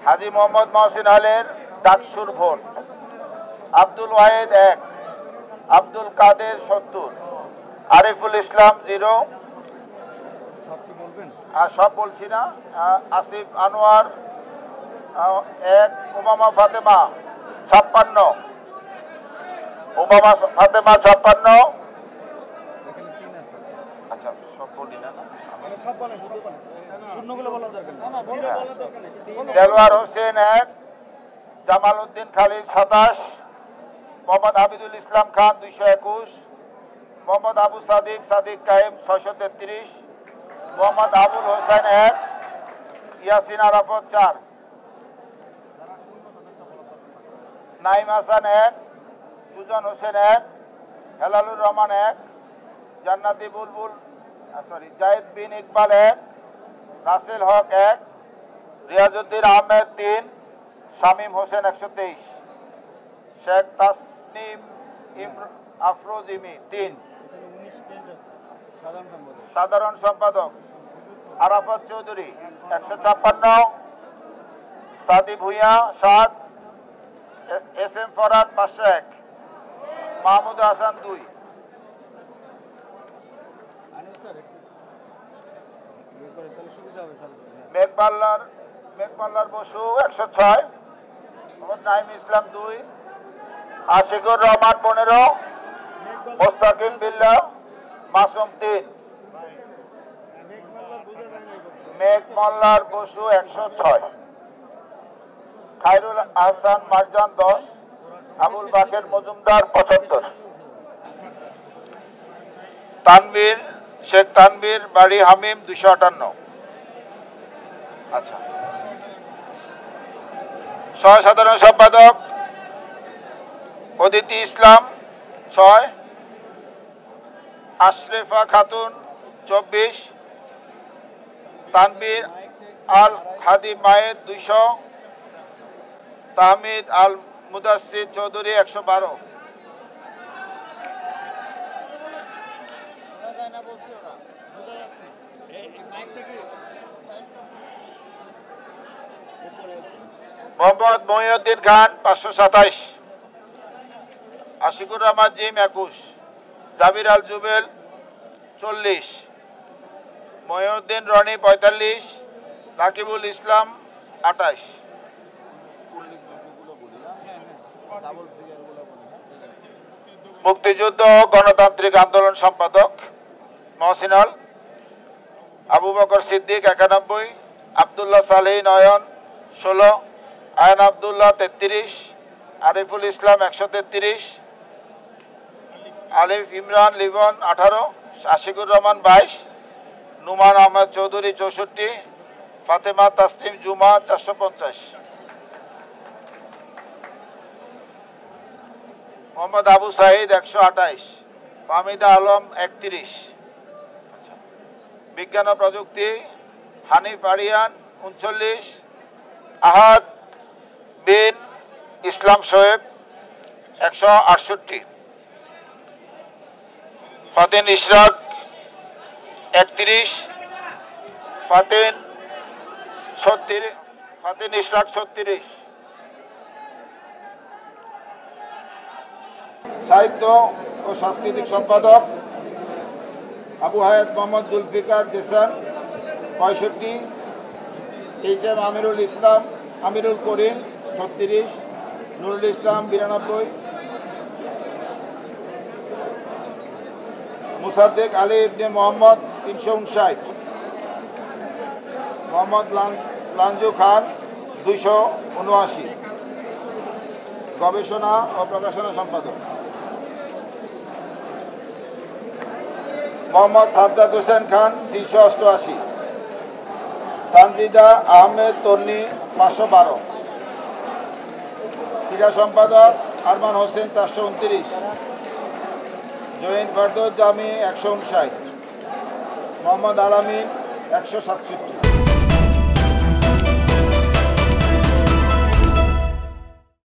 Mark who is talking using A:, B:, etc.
A: হাজী মোহাম্মদ মহসিন আলের ডাকসুর ভোট। আব্দুল ওয়াহেদ 1, আব্দুল কাদের 70, আরিফুল ইসলাম 0, সব বলছি না, আসিফ আনোয়ার 1, ওবামা ফাতেমা 56, ওবামা ফাতেমা 56। আচ্ছা সব বলি না, দেলোয়ার হোসেন 1, জামাল উদ্দিন খালিদ 27, মোহাম্মদ হাবিদুল ইসলাম খান 221, মোহাম্মদ আবু সাদিক কায়েম 633, মোহাম্মদ আবুল হোসেন 1, ইয়াসিন আরাফত 4, নাইম হাসান 1, সুজন হোসেন 1, হেলালুর রহমান 1, জান্নাতি বুলবুল জায়েদ বিন ইকবাল 1, রাসেল হক 1, রিয়াজউদ্দিন আহমেদ 3, শামীম হোসেন 123, শেখ তাসনিম আফরোজ ইমি 3, সাধারণ সম্পাদক আরাফাত চৌধুরী 156, সাদি ভুইয়া 7, এস এম ফরাদ 501, মাহমুদ হাসান 2। মেঘমাল্লার বসু 106, মোহাম্মদ নাইম ইসলাম 2, আশিকুর রহমান 15, মোস্তাকিম বিল্লাহ মাসুম 3। মেঘমাল্লার বসু 106, খায়রুল আহসান মারজান 10, আবুল বাকের মজুমদার 75, শেখ তানভীর বাড়ি হামিম 258। আচ্ছা, সহ সাধারণ সম্পাদক অদিতি ইসলাম 6, আশরেফা খাতুন 24, তানভীর আল হাদি মায়েদ 200, তাহমিদ আল মুদাসসির চৌধুরী 112। মোহাম্মদ মহিউদ্দিন খান 527, আশিকুর রহমান জিম 21, জাবির আল জুবেল 40, মহিউদ্দিন রনি 45, রাকিবুল ইসলাম 28। মুক্তিযুদ্ধ গণতান্ত্রিক আন্দোলন সম্পাদক মহসিন আল, আবু বকর সিদ্দিক 91, আবদুল্লাহ সালেহ নয়ন 16, আয়ন আবদুল্লাহ 33, আরিফুল ইসলাম 133, আলিফ ইমরান লিবন 18, আশিকুর রহমান 22, নুমান আহমদ চৌধুরী 64, ফাতেমা তাসনিম জুমা 450, মোহাম্মদ আবু সাহিদ 128, ফাহমিদা আলম 31। বিজ্ঞান ও প্রযুক্তি হানিফ আরিয়ান 39, আহাদ বিন ইসলাম শোয়েব 168, ফাতিন ইশরাক 31, ফাতিন ইশরাক 36। সাহিত্য ও সাংস্কৃতিক সম্পাদক আবু হায়াত মোহাম্মদ জুলফিকার জেসান 65, এইচ এম আমিরুল করিম 36, নুরুল ইসলাম 92, মুসাদ্দেক আলী ইবনে মোহাম্মদ 359, মোহাম্মদ লাঞ্জু খান 279, গবেষণা ও প্রকাশনা সম্পাদক মোহাম্মদ সাজ্জাদ হোসেন খান 388, সানজিদা আহমেদ তন্নি 512, ক্রীড়া সম্পাদক আরমান হোসেন 429, জহিন ফরদৌস জামি 159, মোহাম্মদ আলামিন 167।